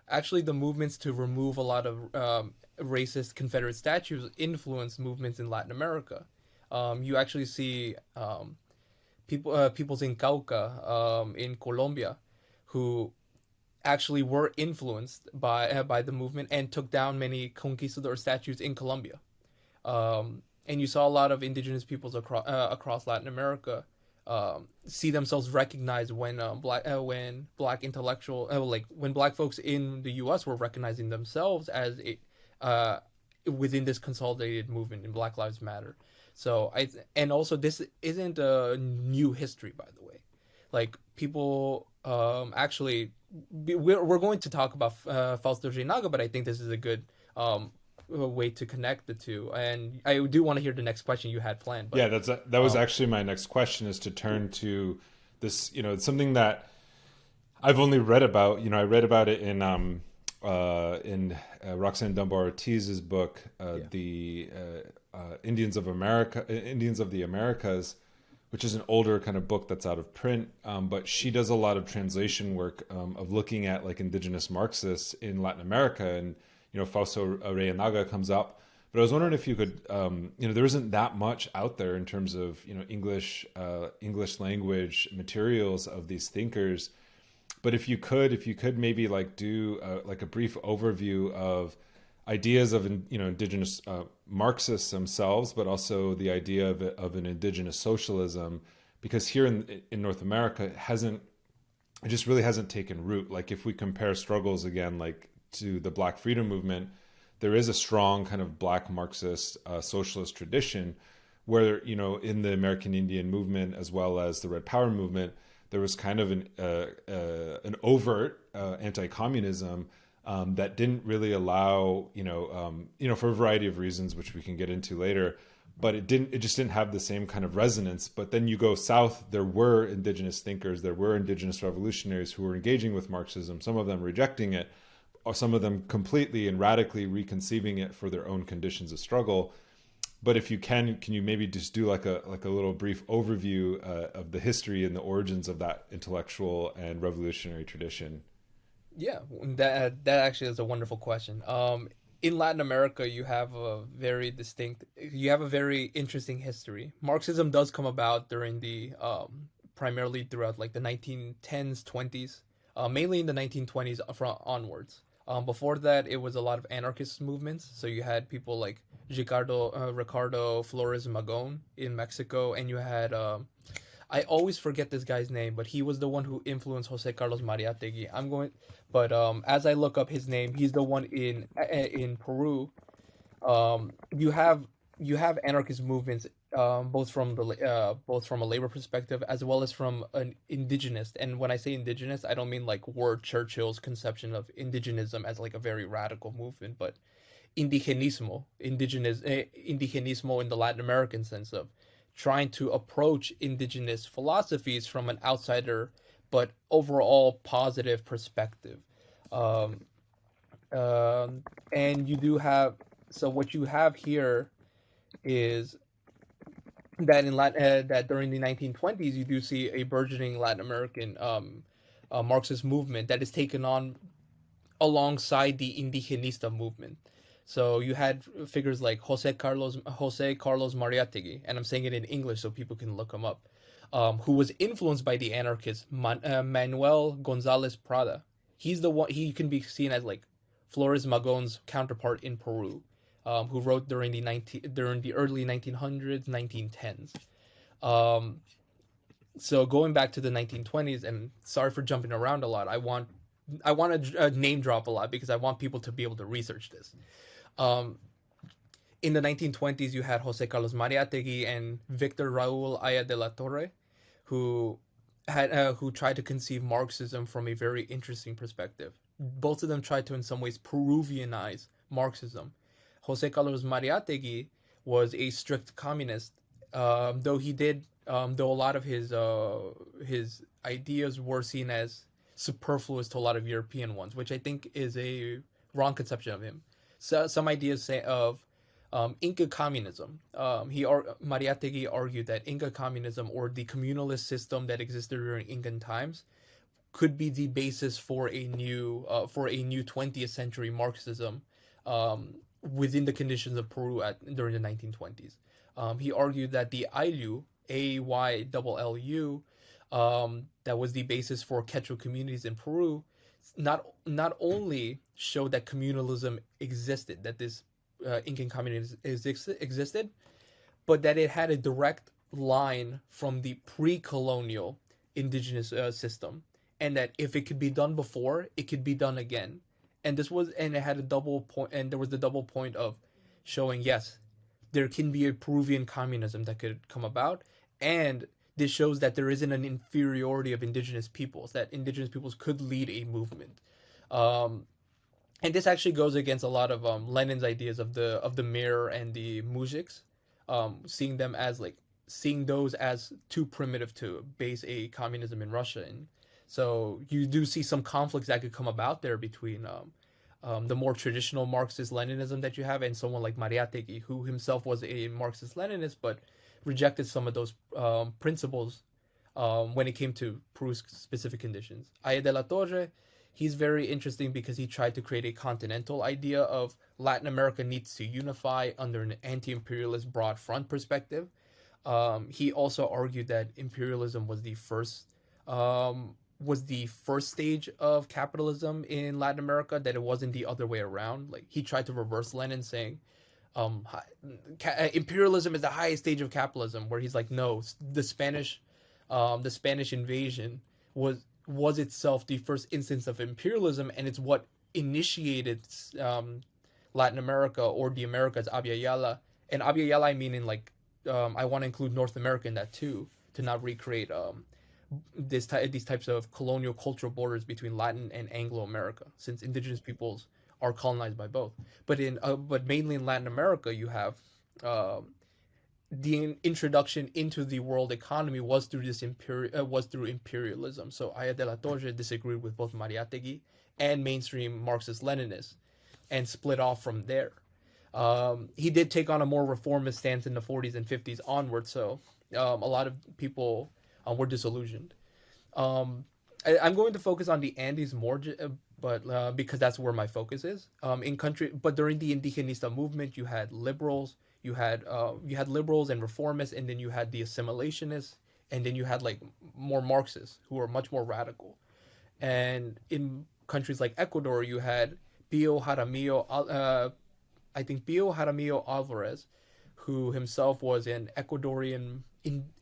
actually the movements to remove a lot of racist Confederate statues influenced movements in Latin America. You actually see peoples in Cauca, in Colombia, who actually were influenced by the movement and took down many conquistador statues in Colombia. And you saw a lot of indigenous peoples across Latin America see themselves recognized when black intellectual like when black folks in the U.S. were recognizing themselves as within this consolidated movement in Black Lives Matter. So and also this isn't a new history, by the way. Like people actually we're going to talk about Fausto Reinaga, but I think this is a good way to connect the two. And I do want to hear the next question you had planned, Yeah, but that was um, actually my next question, is to turn to this. It's something that I've only read about. I read about it in Roxanne Dunbar Ortiz's book, yeah, the Indians of the Americas, which is an older kind of book that's out of print. But she does a lot of translation work, of looking at like indigenous Marxists in Latin America, and Fausto Reinaga comes up. But I was wondering if you could, there isn't that much out there in terms of English language materials of these thinkers. But if you could maybe like do like a brief overview of ideas of indigenous Marxists themselves, but also the idea of an indigenous socialism, because here in North America it just really hasn't taken root. Like if we compare struggles again, like to the Black Freedom Movement, there is a strong kind of Black Marxist socialist tradition, where in the American Indian movement as well as the Red Power movement, there was kind of an overt anti-communism that didn't really allow for a variety of reasons which we can get into later, but it just didn't have the same kind of resonance. But then you go south, there were indigenous thinkers, there were indigenous revolutionaries who were engaging with Marxism, some of them rejecting it, or some of them completely and radically reconceiving it for their own conditions of struggle. But if you can you maybe just do like a little brief overview of the history and the origins of that intellectual and revolutionary tradition? yeah, that actually is a wonderful question. In Latin America, you have a very interesting history. Marxism does come about during the primarily throughout like the 1910s, 20s, mainly in the 1920s from onwards. Before that, it was a lot of anarchist movements. So you had people like Ricardo Flores Magón in Mexico, and you had I always forget this guy's name, but he was the one who influenced Jose Carlos Mariátegui. But as I look up his name, he's the one in Peru. You have anarchist movements, both from a labor perspective as well as from an indigenous. And when I say indigenous, I don't mean like Ward Churchill's conception of indigenism as like a very radical movement, but indigenismo in the Latin American sense of trying to approach indigenous philosophies from an outsider but overall positive perspective. Um, and you do have so what you have here is that during the 1920s you do see a burgeoning Latin American Marxist movement that is taken on alongside the indigenista movement. So you had figures like Jose Carlos Mariátegui, and I'm saying it in English so people can look him up, who was influenced by the anarchist Manuel Gonzalez Prada. He's the one. He can be seen as like Flores Magon's counterpart in Peru, who wrote during the early 1900s, 1910s. Um, so going back to the 1920s, and sorry for jumping around a lot. I want to name drop a lot because I want people to be able to research this. Um, in the 1920s, you had Jose Carlos Mariátegui and Victor Raúl Aya de la Torre, who who tried to conceive Marxism from a very interesting perspective. Both of them tried to, in some ways, Peruvianize Marxism. Jose Carlos Mariátegui was a strict communist, though a lot of his ideas were seen as superfluous to a lot of European ones, which I think is a wrong conception of him. So some ideas say of Inca communism. Mariátegui argued that Inca communism, or the communalist system that existed during Incan times, could be the basis for a new 20th century Marxism within the conditions of Peru during the 1920s. He argued that the AYLU, AYLLU, that was the basis for Quechua communities in Peru, not only showed that communalism existed, that this Incan communism existed, but that it had a direct line from the pre-colonial indigenous system, and that if it could be done before, it could be done again. And it had a double point, and there was the double point of showing, yes, there can be a Peruvian communism that could come about, and this shows that there isn't an inferiority of indigenous peoples, that indigenous peoples could lead a movement. Um, and this actually goes against a lot of Lenin's ideas of the mirror and the mujiks, seeing them as like seeing those as too primitive to base a communism in Russia. And so you do see some conflicts that could come about there between the more traditional Marxist Leninism that you have and someone like Mariátegui, who himself was a Marxist Leninist but rejected some of those principles when it came to Peru's specific conditions. Aya de la Torre, he's very interesting because he tried to create a continental idea of Latin America needs to unify under an anti-imperialist broad front perspective. He also argued that imperialism was the first stage of capitalism in Latin America, that it wasn't the other way around. Like he tried to reverse Lenin, saying um, imperialism is the highest stage of capitalism, where he's like, no, the Spanish invasion was itself the first instance of imperialism, and it's what initiated Latin America or the Americas, Abya Yala. And Abya Yala, I mean in like I want to include North America in that too, to not recreate these types of colonial cultural borders between Latin and Anglo America, since indigenous peoples are colonized by both. But mainly in Latin America, you have the introduction into the world economy was through imperialism. So Aya de la Torre disagreed with both Mariátegui and mainstream Marxist Leninists, and split off from there. He did take on a more reformist stance in the 40s and 50s onward, so a lot of people were disillusioned. I'm going to focus on the Andes more, but because that's where my focus is. But during the Indigenista movement, you had liberals and reformists, and then you had the assimilationists, and then you had like more Marxists who were much more radical. And in countries like Ecuador, you had Pio Jaramillo, I think Pio Jaramillo Alvarez, who himself was an Ecuadorian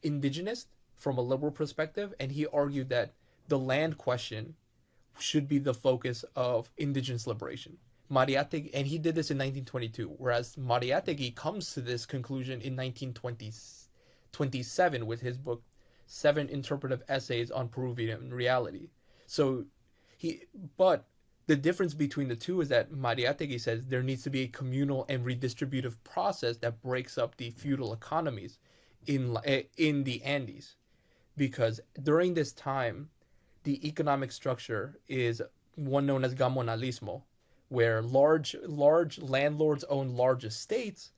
indigenous from a liberal perspective, and he argued that the land question should be the focus of indigenous liberation. Mariátegui, and he did this in 1922, whereas Mariátegui comes to this conclusion in 1927 with his book Seven Interpretive Essays on Peruvian Reality. So but the difference between the two is that Mariátegui says there needs to be a communal and redistributive process that breaks up the feudal economies in the Andes, because during this time, the economic structure is one known as gamonalismo, where large landlords own large estates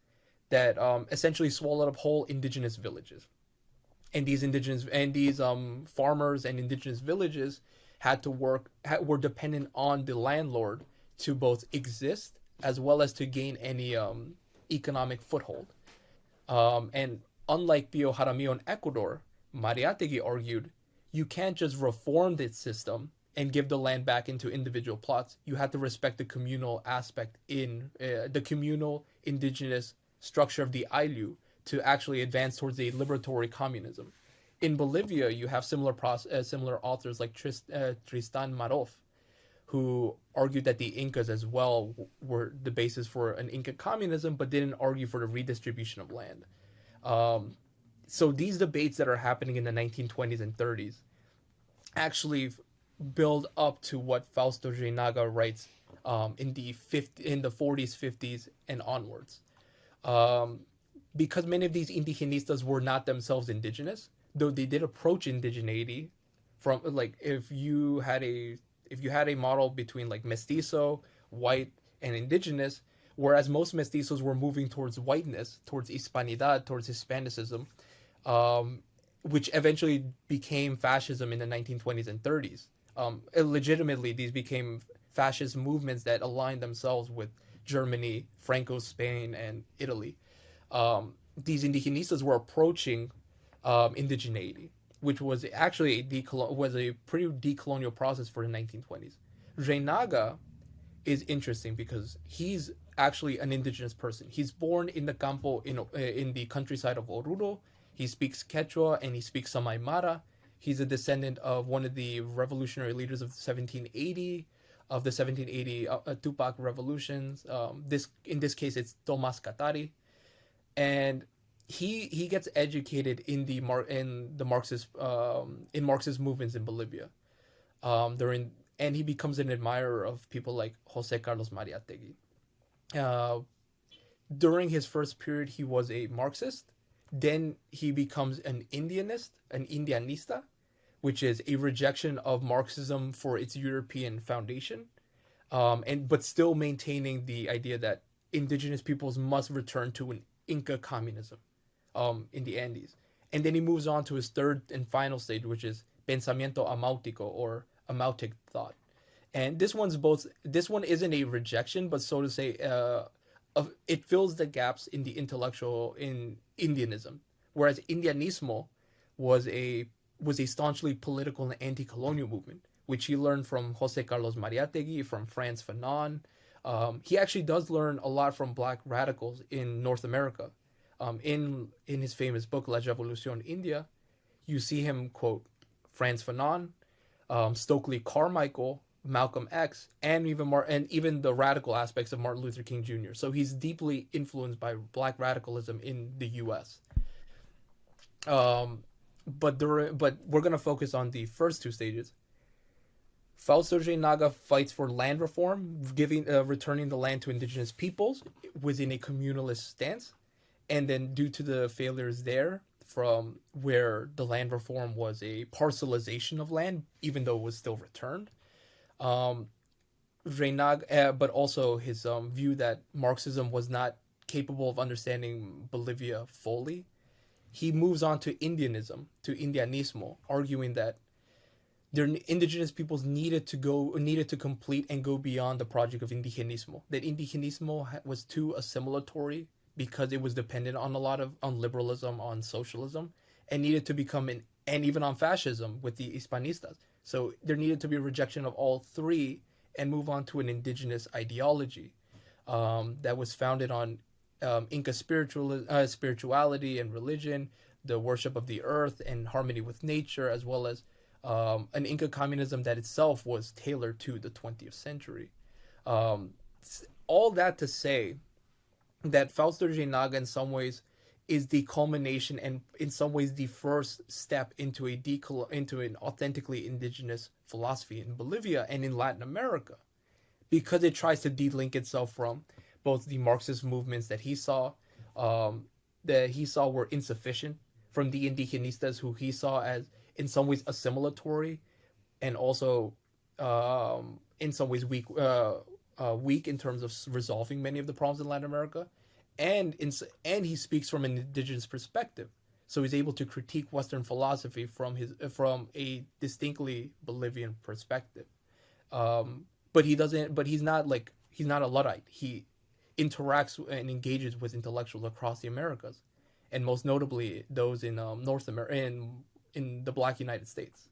that essentially swallowed up whole indigenous villages, and these farmers and indigenous villages were dependent on the landlord to both exist as well as to gain any economic foothold. And unlike Pio Jaramillo in Ecuador, Mariátegui argued you can't just reform this system and give the land back into individual plots. You have to respect the communal aspect in the communal indigenous structure of the AYLU to actually advance towards a liberatory communism. In Bolivia, you have similar authors like Tristan Maroff, who argued that the Incas as well were the basis for an Inca communism, but didn't argue for the redistribution of land. So these debates that are happening in the 1920s and 30s actually build up to what Fausto Reinaga writes in the 40s, 50s, and onwards. Because many of these indigenistas were not themselves indigenous, though they did approach indigeneity from like if you had a model between like mestizo, white, and indigenous, whereas most mestizos were moving towards whiteness, towards hispanidad, towards Hispanicism, which eventually became fascism in the 1920s and 30s. Illegitimately, these became fascist movements that aligned themselves with Germany, Franco Spain, and Italy. These indigenistas were approaching indigeneity, which was actually was a pretty decolonial process for the 1920s. Reinaga is interesting because he's actually an indigenous person. He's born in the campo in the countryside of Oruro. He speaks Quechua and he speaks some Aymara. He's a descendant of one of the revolutionary leaders of 1780 of the 1780 Tupac revolutions. This in this case it's Tomas Katari, and he gets educated in the Marxist in Marxist movements in Bolivia. During and he becomes an admirer of people like Jose Carlos Mariátegui. Uh, During his first period, he was a Marxist. Then he becomes an Indianist, an Indianista, which is a rejection of Marxism for its European foundation, and but still maintaining the idea that indigenous peoples must return to an Inca communism in the Andes. And then he moves on to his third and final stage, which is pensamiento amautico or amautic thought. And this one's both. This one isn't a rejection, but so to say, it fills the gaps in the intellectual in Indianism, whereas Indianismo was a was a staunchly political and anti-colonial movement, which he learned from Jose Carlos Mariátegui, from Frantz Fanon. He actually does learn a lot from black radicals in North America. In his famous book La Revolución India, you see him quote Frantz Fanon, Stokely Carmichael, Malcolm X, and even the radical aspects of Martin Luther King Jr. So he's deeply influenced by black radicalism in the U.S. Um, but we're gonna focus on the first two stages. Fausto J. Naga fights for land reform, giving returning the land to indigenous peoples within a communalist stance, and then due to the failures there, from where the land reform was a parcelization of land, even though it was still returned. Um, Reynag, but also his view that Marxism was not capable of understanding Bolivia fully. He moves on to Indianism, to Indianismo, arguing that their indigenous peoples needed to complete and go beyond the project of indigenismo. That indigenismo was too assimilatory because it was dependent on a lot of on liberalism, on socialism, and needed to become an and even on fascism with the Hispanistas. So there needed to be a rejection of all three and move on to an indigenous ideology that was founded on Inca spirituality and religion, the worship of the earth and harmony with nature, as well as an Inca communism that itself was tailored to the 20th century. Um, all that to say that Fausto Reynaga, in some ways, is the culmination and, in some ways, the first step into into an authentically indigenous philosophy in Bolivia and in Latin America, because it tries to de-link itself from both the Marxist movements that he saw were insufficient, from the indigenistas who he saw as in some ways assimilatory, and also in some ways weak in terms of resolving many of the problems in Latin America, and he speaks from an indigenous perspective, so he's able to critique Western philosophy from a distinctly Bolivian perspective. But he doesn't. But he's not a Luddite. He interacts and engages with intellectuals across the Americas, and most notably those in North America in the Black United States.